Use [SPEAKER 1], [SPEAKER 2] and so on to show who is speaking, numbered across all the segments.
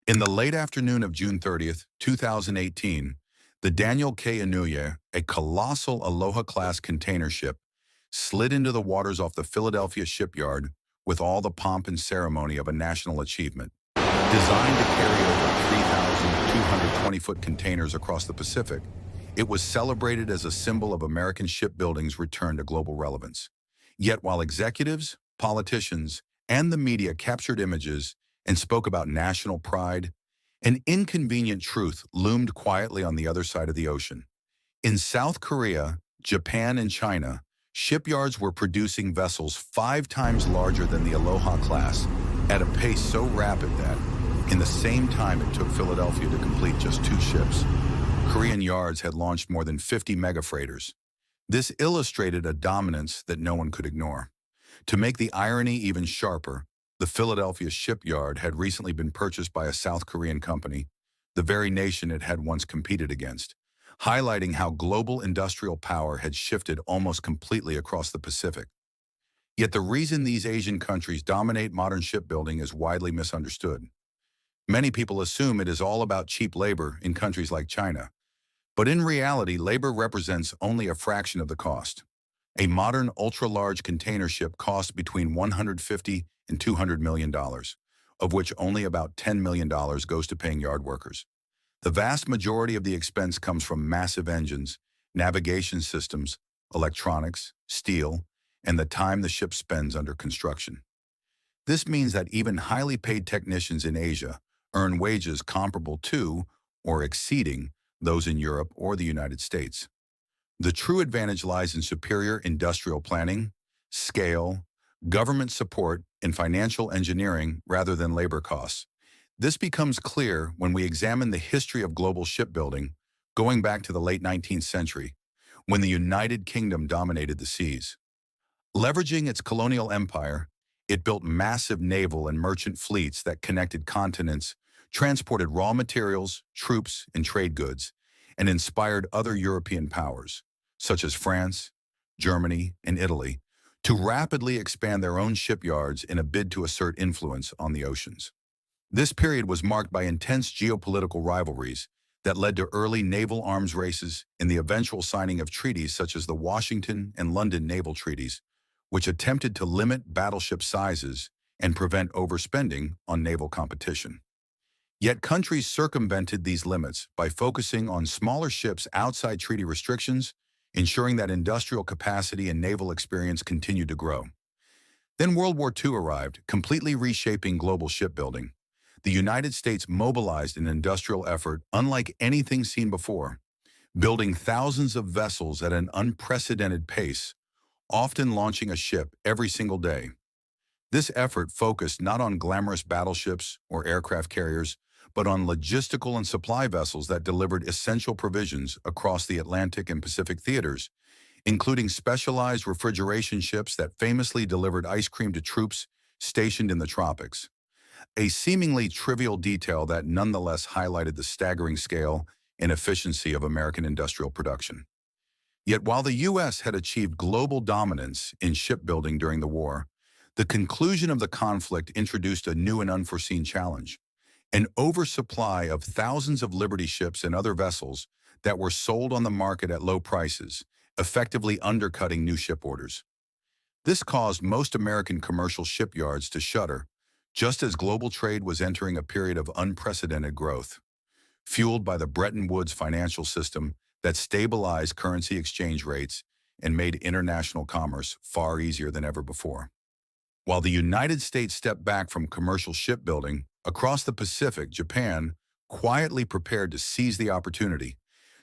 [SPEAKER 1] In the late afternoon of June 30th, 2018, the Daniel K. Inouye, a colossal Aloha-class container ship, slid into the waters off the Philadelphia shipyard with all the pomp and ceremony of a national achievement. Designed to carry over 3,220-foot containers across the Pacific, it was celebrated as a symbol of American shipbuilding's return to global relevance. Yet while executives, politicians, and the media captured images and spoke about national pride, an inconvenient truth loomed quietly on the other side of the ocean. In South Korea, Japan, and China, shipyards were producing vessels 5 times larger than the Aloha class at a pace so rapid that, in the same time it took Philadelphia to complete just 2 ships, Korean yards had launched more than 50 megafreighters. This illustrated a dominance that no one could ignore. To make the irony even sharper, the Philadelphia shipyard had recently been purchased by a South Korean company, the very nation it had once competed against, highlighting how global industrial power had shifted almost completely across the Pacific. Yet the reason these Asian countries dominate modern shipbuilding is widely misunderstood. Many people assume it is all about cheap labor in countries like China, but in reality, labor represents only a fraction of the cost. A modern ultra-large container ship costs between $150 and $200 million, of which only about $10 million goes to paying yard workers. The vast majority of the expense comes from massive engines, navigation systems, electronics, steel, and the time the ship spends under construction. This means that even highly paid technicians in Asia earn wages comparable to or exceeding those in Europe or the United States. The true advantage lies in superior industrial planning, scale, government support, and financial engineering rather than labor costs. This becomes clear when we examine the history of global shipbuilding, going back to the late 19th century, when the United Kingdom dominated the seas. Leveraging its colonial empire, it built massive naval and merchant fleets that connected continents, transported raw materials, troops, and trade goods, and inspired other European powers, such as France, Germany, and Italy, to rapidly expand their own shipyards in a bid to assert influence on the oceans. This period was marked by intense geopolitical rivalries that led to early naval arms races and the eventual signing of treaties such as the Washington and London Naval Treaties, which attempted to limit battleship sizes and prevent overspending on naval competition. Yet countries circumvented these limits by focusing on smaller ships outside treaty restrictions, ensuring that industrial capacity and naval experience continued to grow. Then World War II arrived, completely reshaping global shipbuilding. The United States mobilized an industrial effort unlike anything seen before, building thousands of vessels at an unprecedented pace, often launching a ship every single day. This effort focused not on glamorous battleships or aircraft carriers, but on logistical and supply vessels that delivered essential provisions across the Atlantic and Pacific theaters, including specialized refrigeration ships that famously delivered ice cream to troops stationed in the tropics. A seemingly trivial detail that nonetheless highlighted the staggering scale and efficiency of American industrial production. Yet while the U.S. had achieved global dominance in shipbuilding during the war, the conclusion of the conflict introduced a new and unforeseen challenge: an oversupply of thousands of Liberty ships and other vessels that were sold on the market at low prices, effectively undercutting new ship orders. This caused most American commercial shipyards to shutter, just as global trade was entering a period of unprecedented growth, fueled by the Bretton Woods financial system that stabilized currency exchange rates and made international commerce far easier than ever before. While the United States stepped back from commercial shipbuilding, across the Pacific, Japan quietly prepared to seize the opportunity.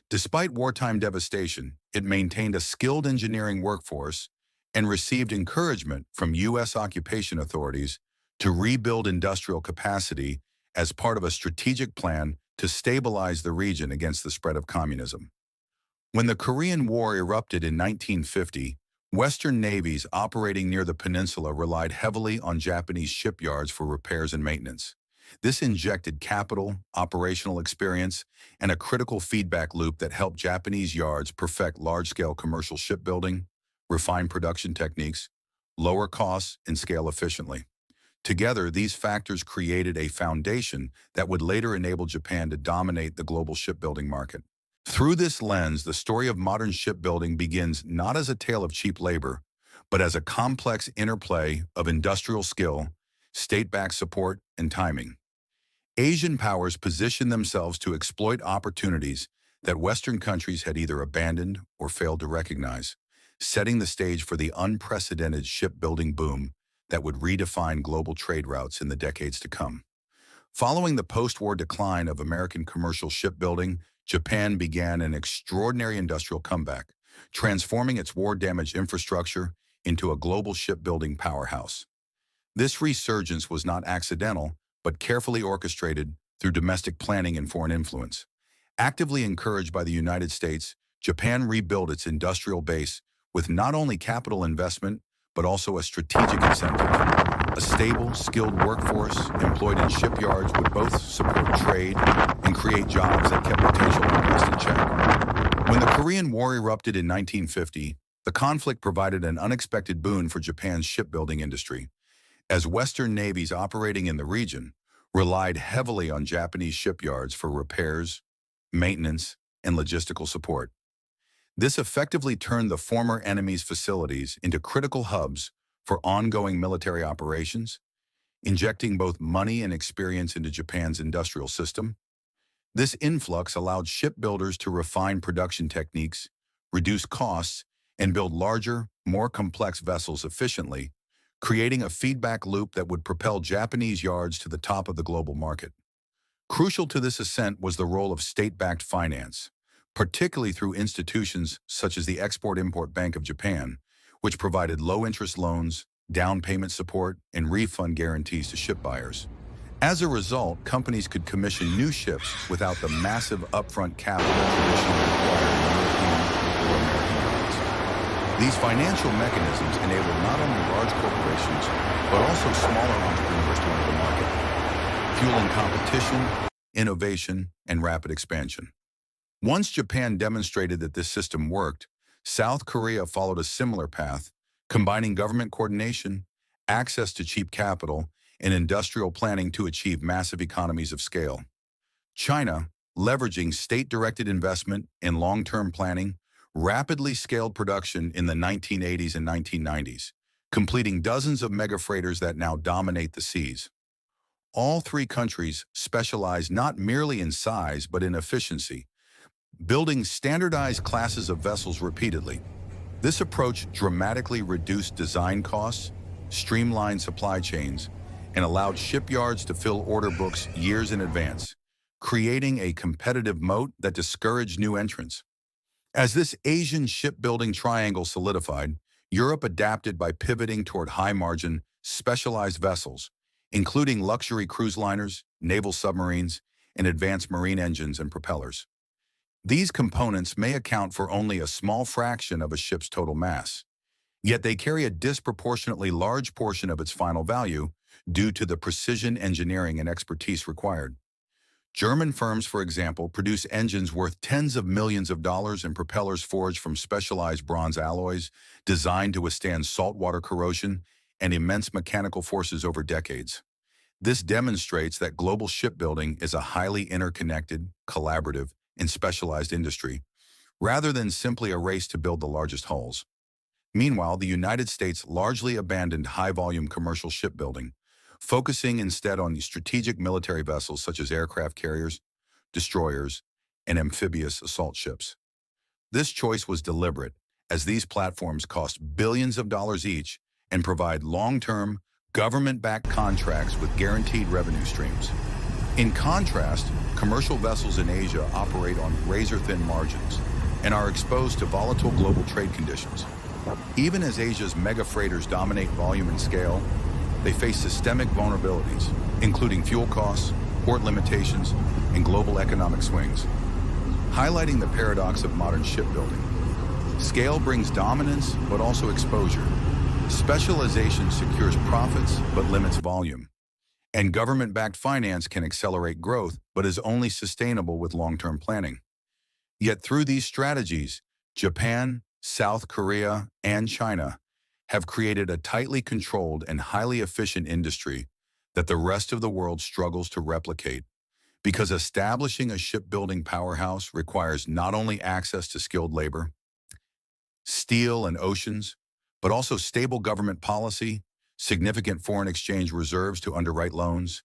[SPEAKER 1] Despite wartime devastation, it maintained a skilled engineering workforce and received encouragement from U.S. occupation authorities to rebuild industrial capacity as part of a strategic plan to stabilize the region against the spread of communism. When the Korean War erupted in 1950, Western navies operating near the peninsula relied heavily on Japanese shipyards for repairs and maintenance. This injected capital, operational experience, and a critical feedback loop that helped Japanese yards perfect large-scale commercial shipbuilding, refine production techniques, lower costs, and scale efficiently. Together, these factors created a foundation that would later enable Japan to dominate the global shipbuilding market. Through this lens, the story of modern shipbuilding begins not as a tale of cheap labor, but as a complex interplay of industrial skill, state-backed support, and timing. Asian powers positioned themselves to exploit opportunities that Western countries had either abandoned or failed to recognize, setting the stage for the unprecedented shipbuilding boom that would redefine global trade routes in the decades to come. Following the post-war decline of American commercial shipbuilding, Japan began an extraordinary industrial comeback, transforming its war-damaged infrastructure into a global shipbuilding powerhouse. This resurgence was not accidental, but carefully orchestrated through domestic planning and foreign influence. Actively encouraged by the United States, Japan rebuilt its industrial base with not only capital investment, but also a strategic incentive. A stable, skilled workforce employed in shipyards would both support trade and create jobs that kept potential unrest in check. When the Korean War erupted in 1950, the conflict provided an unexpected boon for Japan's shipbuilding industry, as Western navies operating in the region relied heavily on Japanese shipyards for repairs, maintenance, and logistical support. This effectively turned the former enemy's facilities into critical hubs for ongoing military operations, injecting both money and experience into Japan's industrial system. This influx allowed shipbuilders to refine production techniques, reduce costs, and build larger, more complex vessels efficiently, creating a feedback loop that would propel Japanese yards to the top of the global market. Crucial to this ascent was the role of state-backed finance, particularly through institutions such as the Export-Import Bank of Japan, which provided low-interest loans, down payment support, and refund guarantees to ship buyers. As a result, companies could commission new ships without the massive upfront capital traditionally required in European or American yards. These financial mechanisms enabled not only large corporations, but also smaller entrepreneurs to enter the market, fueling competition, innovation, and rapid expansion. Once Japan demonstrated that this system worked, South Korea followed a similar path, combining government coordination, access to cheap capital, and industrial planning to achieve massive economies of scale. China, leveraging state-directed investment and long-term planning, rapidly scaled production in the 1980s and 1990s, completing dozens of mega freighters that now dominate the seas. All three countries specialized not merely in size but in efficiency, building standardized classes of vessels repeatedly. This approach dramatically reduced design costs, streamlined supply chains, and allowed shipyards to fill order books years in advance, creating a competitive moat that discouraged new entrants. As this Asian shipbuilding triangle solidified, Europe adapted by pivoting toward high-margin, specialized vessels, including luxury cruise liners, naval submarines, and advanced marine engines and propellers. These components may account for only a small fraction of a ship's total mass, yet they carry a disproportionately large portion of its final value due to the precision engineering and expertise required. German firms, for example, produce engines worth tens of millions of dollars and propellers forged from specialized bronze alloys designed to withstand saltwater corrosion and immense mechanical forces over decades. This demonstrates that global shipbuilding is a highly interconnected, collaborative, and specialized industry, rather than simply a race to build the largest hulls. Meanwhile, the United States largely abandoned high-volume commercial shipbuilding, focusing instead on strategic military vessels such as aircraft carriers, destroyers, and amphibious assault ships. This choice was deliberate, as these platforms cost billions of dollars each and provide long-term, government-backed contracts with guaranteed revenue streams. In contrast, commercial vessels in Asia operate on razor-thin margins and are exposed to volatile global trade conditions. Even as Asia's mega freighters dominate volume and scale, they face systemic vulnerabilities, including fuel costs, port limitations, and global economic swings, highlighting the paradox of modern shipbuilding. Scale brings dominance, but also exposure. Specialization secures profits, but limits volume. And government-backed finance can accelerate growth, but is only sustainable with long-term planning. Yet through these strategies, Japan, South Korea, and China have created a tightly controlled and highly efficient industry that the rest of the world struggles to replicate, because establishing a shipbuilding powerhouse requires not only access to skilled labor, steel, and oceans, but also stable government policy, significant foreign exchange reserves to underwrite loans,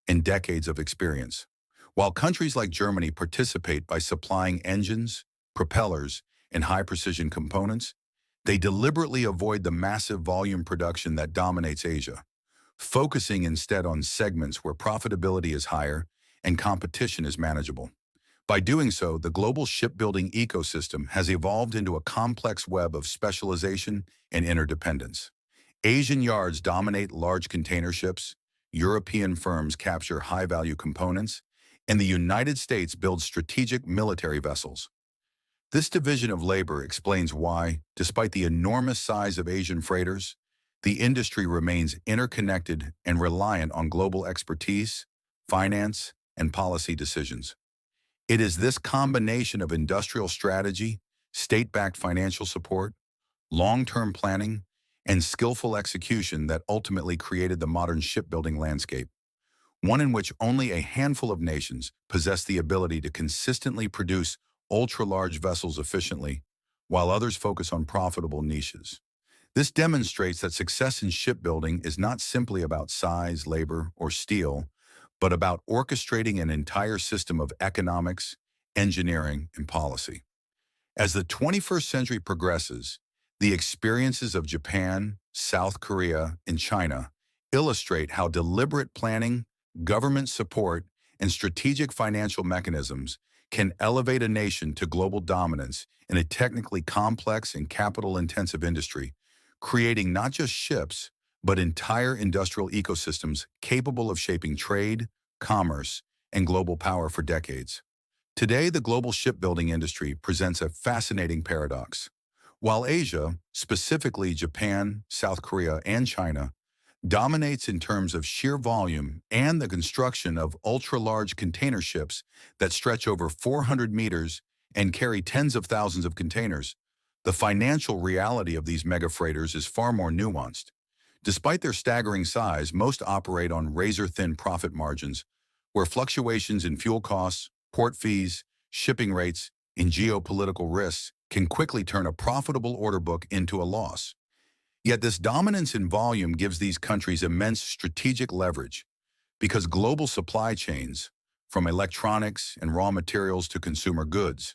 [SPEAKER 1] and decades of experience. While countries like Germany participate by supplying engines, propellers, and high-precision components, they deliberately avoid the massive volume production that dominates Asia, focusing instead on segments where profitability is higher and competition is manageable. By doing so, the global shipbuilding ecosystem has evolved into a complex web of specialization and interdependence. Asian yards dominate large container ships, European firms capture high-value components, and the United States builds strategic military vessels. This division of labor explains why, despite the enormous size of Asian freighters, the industry remains interconnected and reliant on global expertise, finance, and policy decisions. It is this combination of industrial strategy, state-backed financial support, long-term planning, and skillful execution that ultimately created the modern shipbuilding landscape, one in which only a handful of nations possess the ability to consistently produce ultra-large vessels efficiently, while others focus on profitable niches. This demonstrates that success in shipbuilding is not simply about size, labor, or steel, but about orchestrating an entire system of economics, engineering, and policy. As the 21st century progresses, the experiences of Japan, South Korea, and China illustrate how deliberate planning, government support, and strategic financial mechanisms can elevate a nation to global dominance in a technically complex and capital-intensive industry, creating not just ships, but entire industrial ecosystems capable of shaping trade, commerce, and global power for decades. Today, the global shipbuilding industry presents a fascinating paradox. While Asia, specifically Japan, South Korea, and China, dominates in terms of sheer volume and the construction of ultra-large container ships that stretch over 400 meters and carry tens of thousands of containers, the financial reality of these mega freighters is far more nuanced. Despite their staggering size, most operate on razor-thin profit margins, where fluctuations in fuel costs, port fees, shipping rates, and geopolitical risks can quickly turn a profitable order book into a loss. Yet this dominance in volume gives these countries immense strategic leverage, because global supply chains, from electronics and raw materials to consumer goods,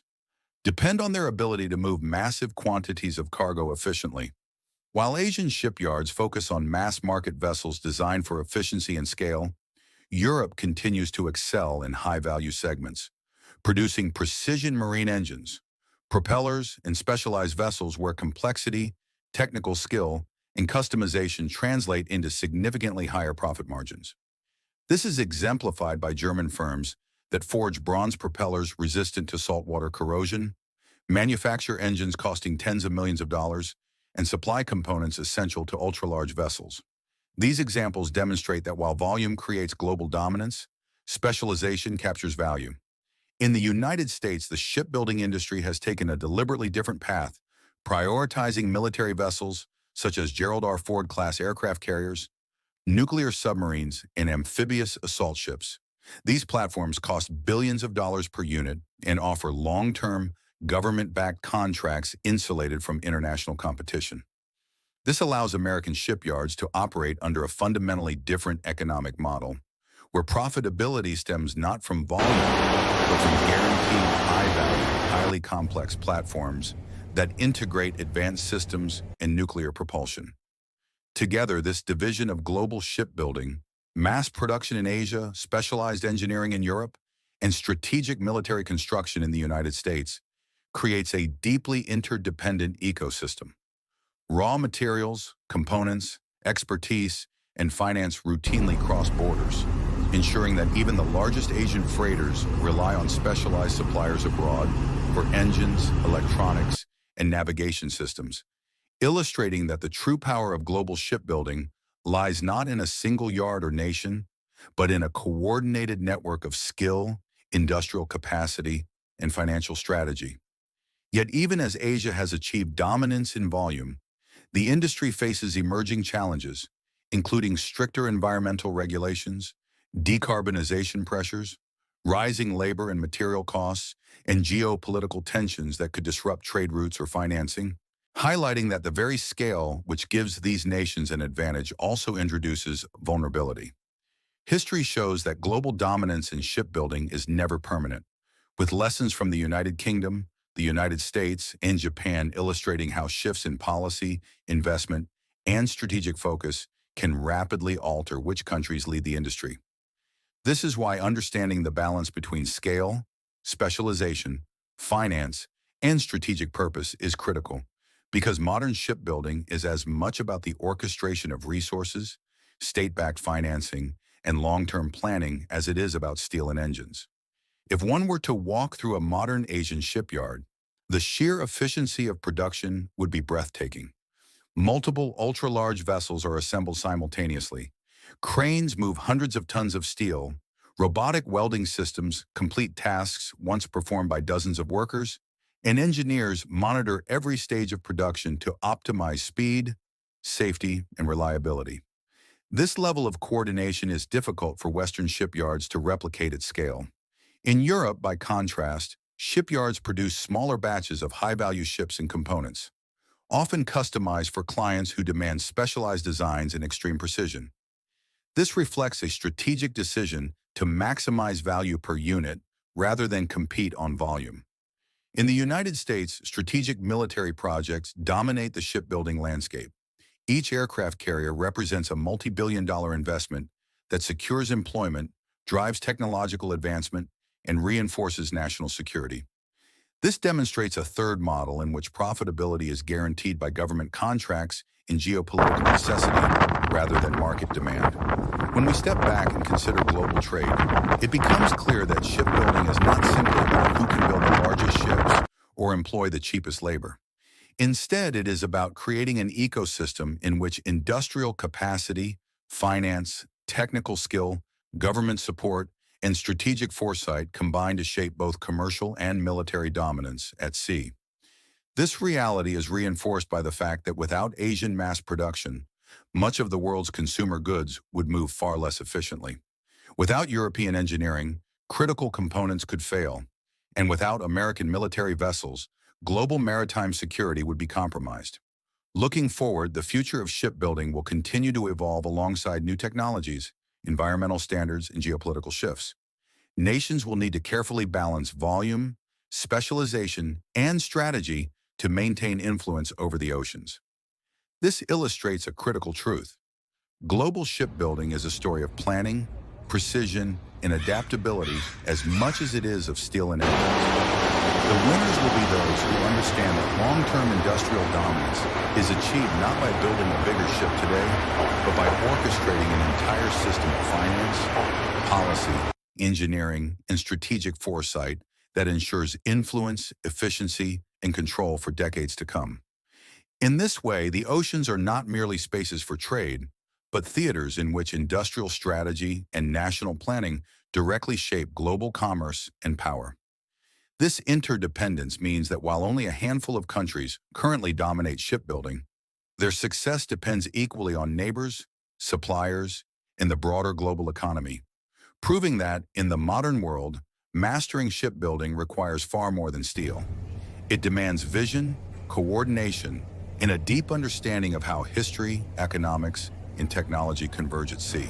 [SPEAKER 1] depend on their ability to move massive quantities of cargo efficiently. While Asian shipyards focus on mass-market vessels designed for efficiency and scale, Europe continues to excel in high-value segments, producing precision marine engines, propellers, and specialized vessels where complexity, technical skill, and customization translate into significantly higher profit margins. This is exemplified by German firms that forge bronze propellers resistant to saltwater corrosion, manufacture engines costing tens of millions of dollars, and supply components essential to ultra-large vessels. These examples demonstrate that while volume creates global dominance, specialization captures value. In the United States, the shipbuilding industry has taken a deliberately different path, prioritizing military vessels such as Gerald R. Ford-class aircraft carriers, nuclear submarines, and amphibious assault ships. These platforms cost billions of dollars per unit and offer long-term, government-backed contracts insulated from international competition. This allows American shipyards to operate under a fundamentally different economic model, where profitability stems not from volume, but from guaranteed high-value, highly complex platforms that integrate advanced systems and nuclear propulsion. Together, this division of global shipbuilding, mass production in Asia, specialized engineering in Europe, and strategic military construction in the United States, creates a deeply interdependent ecosystem. Raw materials, components, expertise, and finance routinely cross borders, ensuring that even the largest Asian freighters rely on specialized suppliers abroad for engines, electronics, and navigation systems, illustrating that the true power of global shipbuilding lies not in a single yard or nation, but in a coordinated network of skill, industrial capacity, and financial strategy. Yet even as Asia has achieved dominance in volume, the industry faces emerging challenges, including stricter environmental regulations, decarbonization pressures, rising labor and material costs, and geopolitical tensions that could disrupt trade routes or financing, highlighting that the very scale which gives these nations an advantage also introduces vulnerability. History shows that global dominance in shipbuilding is never permanent, with lessons from the United Kingdom, the United States, and Japan illustrating how shifts in policy, investment, and strategic focus can rapidly alter which countries lead the industry. This is why understanding the balance between scale, specialization, finance, and strategic purpose is critical, because modern shipbuilding is as much about the orchestration of resources, state-backed financing, and long-term planning as it is about steel and engines. If one were to walk through a modern Asian shipyard, the sheer efficiency of production would be breathtaking. Multiple ultra-large vessels are assembled simultaneously. Cranes move hundreds of tons of steel. Robotic welding systems complete tasks once performed by dozens of workers, and engineers monitor every stage of production to optimize speed, safety, and reliability. This level of coordination is difficult for Western shipyards to replicate at scale. In Europe, by contrast, shipyards produce smaller batches of high-value ships and components, often customized for clients who demand specialized designs and extreme precision. This reflects a strategic decision to maximize value per unit rather than compete on volume. In the United States, strategic military projects dominate the shipbuilding landscape. Each aircraft carrier represents a multi-billion-dollar investment that secures employment, drives technological advancement, and reinforces national security. This demonstrates a third model in which profitability is guaranteed by government contracts and geopolitical necessity rather than market demand. When we step back and consider global trade, it becomes clear that shipbuilding is not simply about who can build the largest ships or employ the cheapest labor. Instead, it is about creating an ecosystem in which industrial capacity, finance, technical skill, government support, and strategic foresight combine to shape both commercial and military dominance at sea. This reality is reinforced by the fact that without Asian mass production, much of the world's consumer goods would move far less efficiently. Without European engineering, critical components could fail, and without American military vessels, global maritime security would be compromised. Looking forward, the future of shipbuilding will continue to evolve alongside new technologies, environmental standards, and geopolitical shifts. Nations will need to carefully balance volume, specialization, and strategy to maintain influence over the oceans. This illustrates a critical truth. Global shipbuilding is a story of planning, precision, and adaptability as much as it is of steel and engines. The winners will be those who understand that long-term industrial dominance is achieved not by building a bigger ship today, but by orchestrating an entire system of finance, policy, engineering, and strategic foresight that ensures influence, efficiency, and control for decades to come. In this way, the oceans are not merely spaces for trade, but theaters in which industrial strategy and national planning directly shape global commerce and power. This interdependence means that while only a handful of countries currently dominate shipbuilding, their success depends equally on neighbors, suppliers, and the broader global economy, proving that, in the modern world, mastering shipbuilding requires far more than steel. It demands vision, coordination, and a deep understanding of how history, economics, and technology converge at sea.